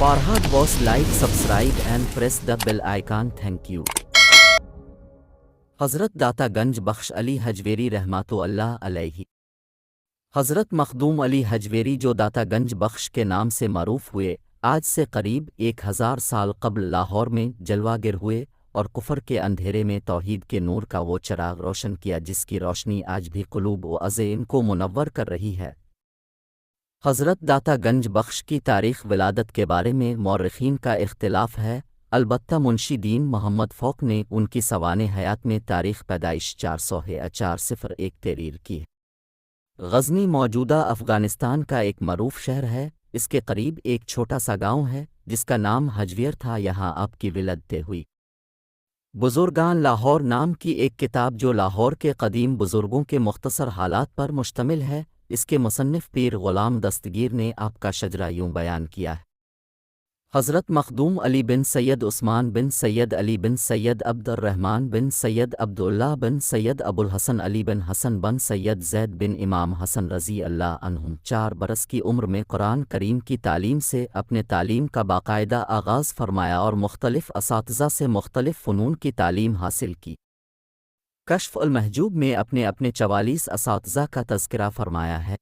Farhad was like, subscribe and press the bell icon. Thank you. حضرت داتا گنج بخش علی حجویری رحمۃ اللہ علیہ. حضرت مخدوم علی حجویری جو داتا گنج بخش کے نام سے معروف ہوئے، آج سے قریب 1000 سال قبل لاہور میں جلوہ گر ہوئے اور کفر کے اندھیرے میں توحید کے نور کا وہ چراغ روشن کیا جس کی روشنی آج بھی قلوب و عزائم کو منور کر رہی ہے. حضرت داتا گنج بخش کی تاریخ ولادت کے بارے میں مورخین کا اختلاف ہے، البتہ منشی دین محمد فوق نے ان کی سوانح حیات میں تاریخ پیدائش 401 تحریر کی ہے. غزنی موجودہ افغانستان کا ایک معروف شہر ہے. اس کے قریب ایک چھوٹا سا گاؤں ہے جس کا نام حجویر تھا. یہاں آپ کی ولادت ہوئی. بزرگان لاہور نام کی ایک کتاب جو لاہور کے قدیم بزرگوں کے مختصر حالات پر مشتمل ہے، اس کے مصنف پیر غلام دستگیر نے آپ کا شجرہ یوں بیان کیا ہے. حضرت مخدوم علی بن سید عثمان بن سید علی بن سید عبد الرحمن بن سید عبداللہ بن سید ابو الحسن علی بن حسن بن سید زید بن امام حسن رضی اللہ عنہم 4 برس کی عمر میں قرآن کریم کی تعلیم سے اپنے تعلیم کا باقاعدہ آغاز فرمایا اور مختلف اساتذہ سے مختلف فنون کی تعلیم حاصل کی. کشف المحجوب میں اپنے 44 اساتذہ کا تذکرہ فرمایا ہے.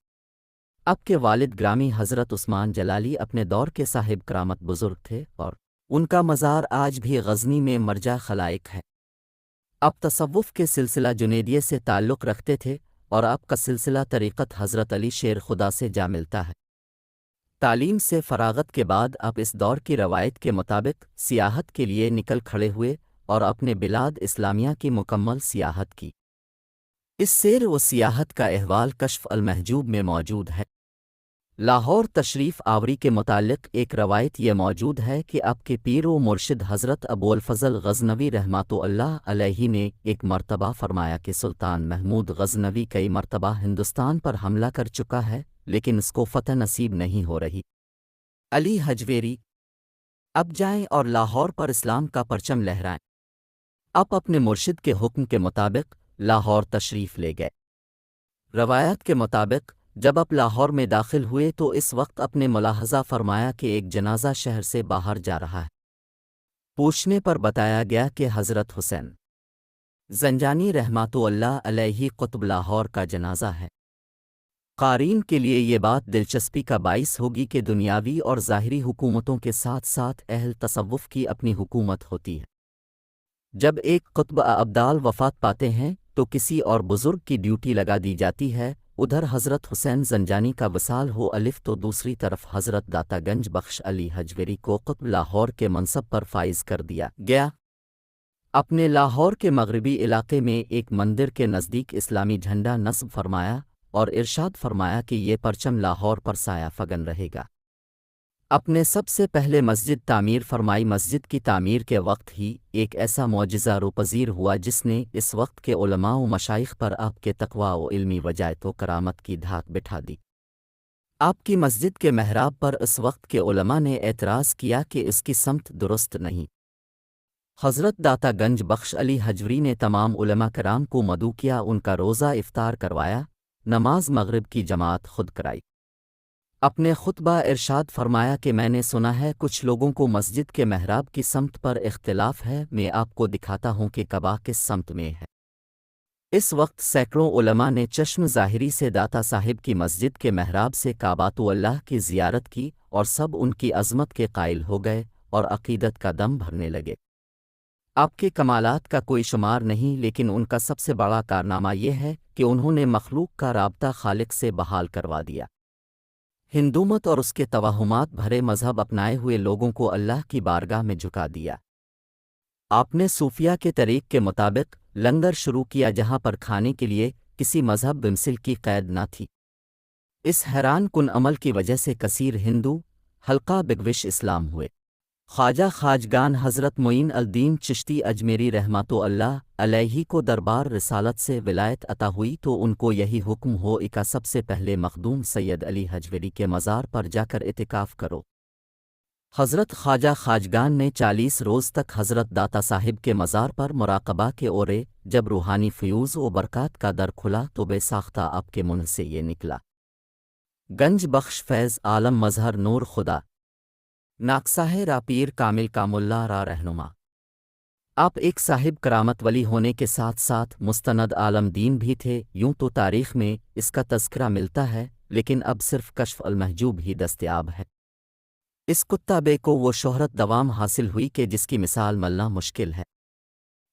آپ کے والد گرامی حضرت عثمان جلالی اپنے دور کے صاحب کرامت بزرگ تھے اور ان کا مزار آج بھی غزنی میں مرجع خلائق ہے. آپ تصوف کے سلسلہ جنیدیہ سے تعلق رکھتے تھے اور آپ کا سلسلہ طریقت حضرت علی شیر خدا سے جا ملتا ہے. تعلیم سے فراغت کے بعد آپ اس دور کی روایت کے مطابق سیاحت کے لیے نکل کھڑے ہوئے اور اپنے بلاد اسلامیہ کی مکمل سیاحت کی. اس سیر و سیاحت کا احوال کشف المحجوب میں موجود ہے. لاہور تشریف آوری کے متعلق ایک روایت یہ موجود ہے کہ آپ کے پیر و مرشد حضرت ابو الفضل غزنوی رحمۃ اللہ علیہ نے ایک مرتبہ فرمایا کہ سلطان محمود غزنوی کئی مرتبہ ہندوستان پر حملہ کر چکا ہے لیکن اس کو فتح نصیب نہیں ہو رہی. علی حجویری، اب جائیں اور لاہور پر اسلام کا پرچم لہرائیں. آپ اپنے مرشد کے حکم کے مطابق لاہور تشریف لے گئے. روایات کے مطابق جب آپ لاہور میں داخل ہوئے تو اس وقت اپنے ملاحظہ فرمایا کہ ایک جنازہ شہر سے باہر جا رہا ہے. پوچھنے پر بتایا گیا کہ حضرت حسین زنجانی رحمۃ اللہ علیہ قطب لاہور کا جنازہ ہے. قارئین کے لیے یہ بات دلچسپی کا باعث ہوگی کہ دنیاوی اور ظاہری حکومتوں کے ساتھ ساتھ اہل تصوف کی اپنی حکومت ہوتی ہے. جب ایک قطب ابدال وفات پاتے ہیں تو کسی اور بزرگ کی ڈیوٹی لگا دی جاتی ہے. ادھر حضرت حسین زنجانی کا وصال ہو الف تو دوسری طرف حضرت داتا گنج بخش علی حجویری کو قطب لاہور کے منصب پر فائز کر دیا گیا. اپنے لاہور کے مغربی علاقے میں ایک مندر کے نزدیک اسلامی جھنڈا نصب فرمایا اور ارشاد فرمایا کہ یہ پرچم لاہور پر سایہ فگن رہے گا. اپنے سب سے پہلے مسجد تعمیر فرمائی. مسجد کی تعمیر کے وقت ہی ایک ایسا معجزہ روپذیر ہوا جس نے اس وقت کے علماء و مشائخ پر آپ کے تقویٰ و علمی وجاہت و کرامت کی دھاک بٹھا دی. آپ کی مسجد کے محراب پر اس وقت کے علماء نے اعتراض کیا کہ اس کی سمت درست نہیں. حضرت داتا گنج بخش علی حجویری نے تمام علماء کرام کو مدعو کیا، ان کا روزہ افطار کروایا، نماز مغرب کی جماعت خود کرائی. اپنے خطبہ ارشاد فرمایا کہ میں نے سنا ہے کچھ لوگوں کو مسجد کے محراب کی سمت پر اختلاف ہے. میں آپ کو دکھاتا ہوں کہ کعبہ کس سمت میں ہے. اس وقت سینکڑوں علماء نے چشم ظاہری سے داتا صاحب کی مسجد کے محراب سے کعبۃ اللہ کی زیارت کی اور سب ان کی عظمت کے قائل ہو گئے اور عقیدت کا دم بھرنے لگے. آپ کے کمالات کا کوئی شمار نہیں، لیکن ان کا سب سے بڑا کارنامہ یہ ہے کہ انہوں نے مخلوق کا رابطہ خالق سے بحال کروا دیا. ہندومت اور اس کے توہمات بھرے مذہب اپنائے ہوئے لوگوں کو اللہ کی بارگاہ میں جھکا دیا. آپ نے صوفیہ کے طریق کے مطابق لنگر شروع کیا جہاں پر کھانے کے لیے کسی مذہب بمثل کی قید نہ تھی. اس حیران کن عمل کی وجہ سے کثیر ہندو حلقہ بگوش اسلام ہوئے. خواجہ خواجگان حضرت معین الدین چشتی اجمیری رحمۃ اللہ علیہ کو دربار رسالت سے ولایت عطا ہوئی تو ان کو یہی حکم ہو کہ سب سے پہلے مخدوم سید علی حجویری کے مزار پر جا کر اعتکاف کرو. حضرت خواجہ خواجگان نے 40 روز تک حضرت داتا صاحب کے مزار پر مراقبہ کے اورے. جب روحانی فیوز و برکات کا در کھلا تو بے ساختہ آپ کے منہ سے یہ نکلا: گنج بخش فیض عالم مظہر نور خدا. ناقصہ ہے را پیر کامل کاملہ را رہنما۔ آپ ایک صاحب کرامت ولی ہونے کے ساتھ ساتھ مستند عالم دین بھی تھے، یوں تو تاریخ میں اس کا تذکرہ ملتا ہے، لیکن اب صرف کشف المحجوب ہی دستیاب ہے۔ اس کتابے کو وہ شہرت دوام حاصل ہوئی کہ جس کی مثال ملنا مشکل ہے۔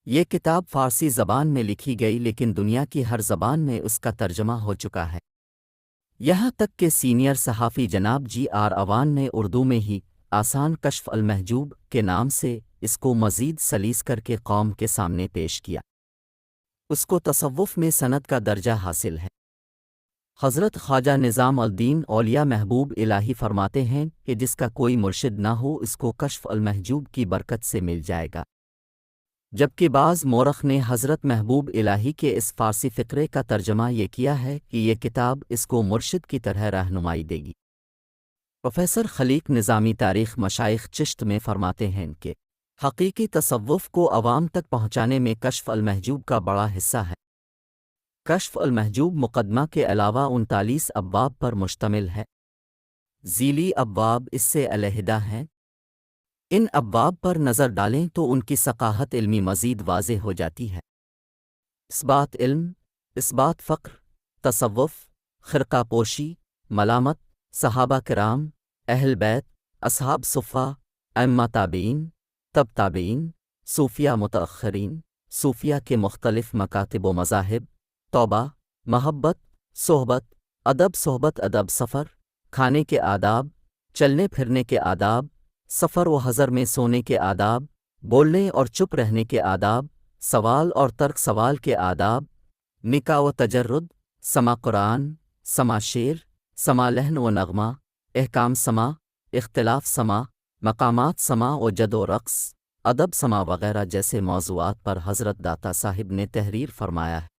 یہ کتاب فارسی زبان میں لکھی گئی، لیکن دنیا کی ہر زبان میں اس کا ترجمہ ہو چکا ہے، یہاں تک کہ سینئر صحافی جناب جی آر اوان نے اردو میں ہی آسان کشف المحجوب کے نام سے اس کو مزید سلیس کر کے قوم کے سامنے پیش کیا۔ اس کو تصوف میں سند کا درجہ حاصل ہے۔ حضرت خواجہ نظام الدین اولیاء محبوب الہی فرماتے ہیں کہ جس کا کوئی مرشد نہ ہو اس کو کشف المحجوب کی برکت سے مل جائے گا، جبکہ بعض مورخ نے حضرت محبوب الہی کے اس فارسی فقرے کا ترجمہ یہ کیا ہے کہ یہ کتاب اس کو مرشد کی طرح رہنمائی دے گی۔ پروفیسر خلیق نظامی تاریخ مشائخ چشت میں فرماتے ہیں کہ حقیقی تصوف کو عوام تک پہنچانے میں کشف المحجوب کا بڑا حصہ ہے۔ کشف المحجوب مقدمہ کے علاوہ 39 ابواب پر مشتمل ہے، ذیلی ابواب اس سے علیحدہ ہیں۔ ان ابواب پر نظر ڈالیں تو ان کی ثقافت علمی مزید واضح ہو جاتی ہے۔ اثبات علم، اثبات فقر، تصوف، خرقہ پوشی، ملامت، صحابہ کرام، اہل بیت، اصحاب صفہ، ائمہ تابعین، تب تابعین، صوفیہ متأخرین، صوفیہ کے مختلف مکاتب و مذاہب، توبہ، محبت، صحبت، ادب سفر، کھانے کے آداب، چلنے پھرنے کے آداب، سفر و حضر میں سونے کے آداب، بولنے اور چپ رہنے کے آداب، سوال اور ترک سوال کے آداب، نکاح و تجرد، سما قرآن، سما شعر، سما لحن و نغمہ، احکام سما، اختلاف سما، مقامات سما و جد و رقص، ادب سما وغیرہ جیسے موضوعات پر حضرت داتا صاحب نے تحریر فرمایا ہے۔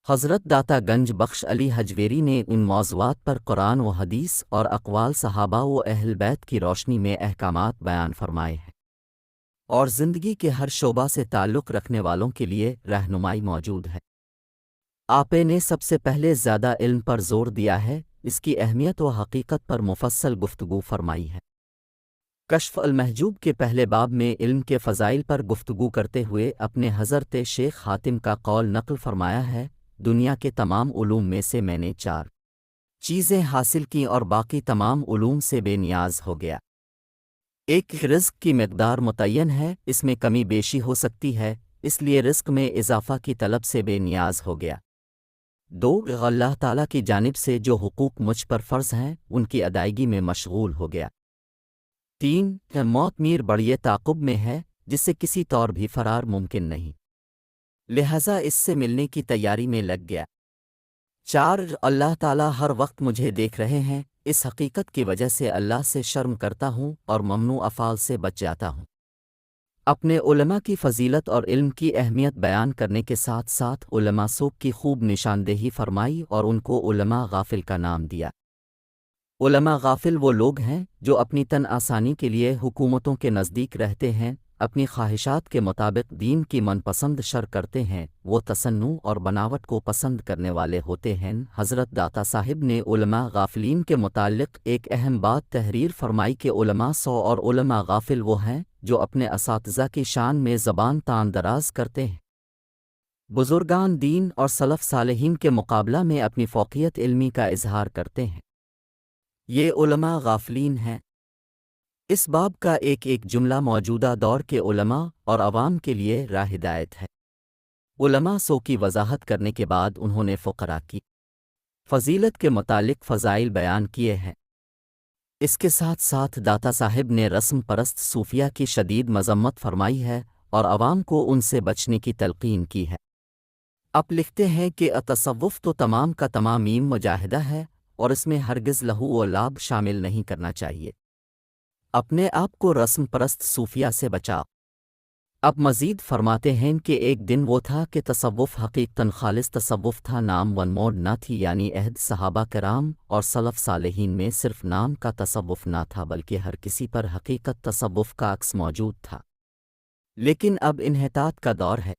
حضرت داتا گنج بخش علی حجویری نے ان موضوعات پر قرآن و حدیث اور اقوال صحابہ و اہل بیت کی روشنی میں احکامات بیان فرمائے ہیں، اور زندگی کے ہر شعبہ سے تعلق رکھنے والوں کے لیے رہنمائی موجود ہے۔ آپ نے سب سے پہلے زیادہ علم پر زور دیا ہے، اس کی اہمیت و حقیقت پر مفصل گفتگو فرمائی ہے۔ کشف المحجوب کے پہلے باب میں علم کے فضائل پر گفتگو کرتے ہوئے اپنے حضرت شیخ حاتم کا قول نقل فرمایا ہے، دنیا کے تمام علوم میں سے میں نے 4 چیزیں حاصل کی اور باقی تمام علوم سے بے نیاز ہو گیا۔ ایک، رزق کی مقدار متعین ہے، اس میں کمی بیشی ہو سکتی ہے، اس لیے رزق میں اضافہ کی طلب سے بے نیاز ہو گیا۔ 2، اللہ تعالیٰ کی جانب سے جو حقوق مجھ پر فرض ہیں ان کی ادائیگی میں مشغول ہو گیا۔ 3، موت میر بڑیے تعاقب میں ہے جس سے کسی طور بھی فرار ممکن نہیں، لہذا اس سے ملنے کی تیاری میں لگ گیا۔ 4، اللہ تعالیٰ ہر وقت مجھے دیکھ رہے ہیں، اس حقیقت کی وجہ سے اللہ سے شرم کرتا ہوں اور ممنوع افعال سے بچ جاتا ہوں۔ اپنے علماء کی فضیلت اور علم کی اہمیت بیان کرنے کے ساتھ ساتھ علماء سوگ کی خوب نشاندہی فرمائی اور ان کو علماء غافل کا نام دیا۔ علماء غافل وہ لوگ ہیں جو اپنی تن آسانی کے لیے حکومتوں کے نزدیک رہتے ہیں، اپنی خواہشات کے مطابق دین کی من پسند شر کرتے ہیں، وہ تصنع اور بناوٹ کو پسند کرنے والے ہوتے ہیں۔ حضرت داتا صاحب نے علماء غافلین کے متعلق ایک اہم بات تحریر فرمائی کہ علماء سو اور علماء غافل وہ ہیں جو اپنے اساتذہ کی شان میں زبان تان دراز کرتے ہیں، بزرگان دین اور سلف صالحین کے مقابلہ میں اپنی فوقیت علمی کا اظہار کرتے ہیں، یہ علماء غافلین ہیں۔ اس باب کا ایک جملہ موجودہ دور کے علماء اور عوام کے لیے راہ ہدایت ہے۔ علماء سو کی وضاحت کرنے کے بعد انہوں نے فقراء کی فضیلت کے متعلق فضائل بیان کیے ہیں۔ اس کے ساتھ ساتھ داتا صاحب نے رسم پرست صوفیہ کی شدید مذمت فرمائی ہے اور عوام کو ان سے بچنے کی تلقین کی ہے۔ اب لکھتے ہیں کہ تصوف تو تمام کا تمام مجاہدہ ہے اور اس میں ہرگز لہو و لعب شامل نہیں کرنا چاہیے۔ اپنے آپ کو رسم پرست صوفیہ سے بچاؤ۔ اب مزید فرماتے ہیں کہ ایک دن وہ تھا کہ تصوف حقیقتاً خالص تصوف تھا، نام ون موڈ نہ تھی، یعنی عہد صحابہ کرام اور سلف صالحین میں صرف نام کا تصوف نہ تھا بلکہ ہر کسی پر حقیقت تصوف کا عکس موجود تھا۔ لیکن اب انحطاط کا دور ہے،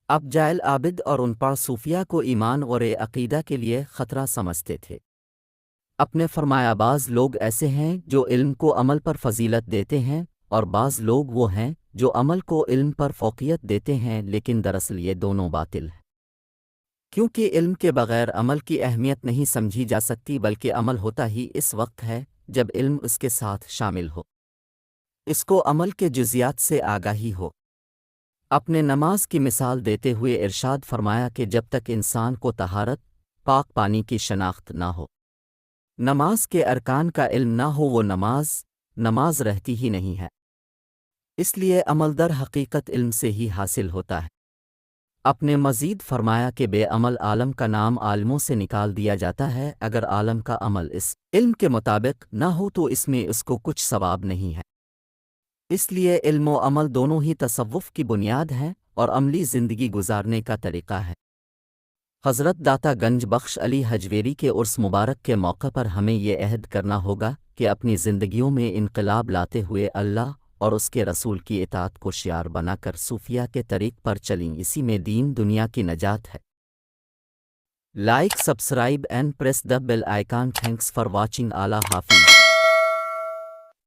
اب جاہل عابد اور ان پڑھ صوفیہ کو ایمان اور عقیدہ کے لیے خطرہ سمجھتے تھے۔ اپنے فرمایا بعض لوگ ایسے ہیں جو علم کو عمل پر فضیلت دیتے ہیں اور بعض لوگ وہ ہیں جو عمل کو علم پر فوقیت دیتے ہیں، لیکن دراصل یہ دونوں باطل ہیں، کیونکہ علم کے بغیر عمل کی اہمیت نہیں سمجھی جا سکتی، بلکہ عمل ہوتا ہی اس وقت ہے جب علم اس کے ساتھ شامل ہو، اس کو عمل کے جزیات سے آگاہی ہو۔ اپنے نماز کی مثال دیتے ہوئے ارشاد فرمایا کہ جب تک انسان کو طہارت، پاک پانی کی شناخت نہ ہو، نماز کے ارکان کا علم نہ ہو، وہ نماز رہتی ہی نہیں ہے۔ اس لیے عمل در حقیقت علم سے ہی حاصل ہوتا ہے۔ اپنے مزید فرمایا کہ بے عمل عالم کا نام عالموں سے نکال دیا جاتا ہے، اگر عالم کا عمل اس علم کے مطابق نہ ہو تو اس میں اس کو کچھ ثواب نہیں ہے۔ اس لیے علم و عمل دونوں ہی تصوف کی بنیاد ہیں اور عملی زندگی گزارنے کا طریقہ ہے۔ حضرت داتا گنج بخش علی حجویری کے عرس مبارک کے موقع پر ہمیں یہ عہد کرنا ہوگا کہ اپنی زندگیوں میں انقلاب لاتے ہوئے اللہ اور اس کے رسول کی اطاعت کو شعار بنا کر صوفیہ کے طریق پر چلیں، اسی میں دین دنیا کی نجات ہے۔ Like, subscribe and press the bell icon. Thanks for watching. اعلیٰ حافظ۔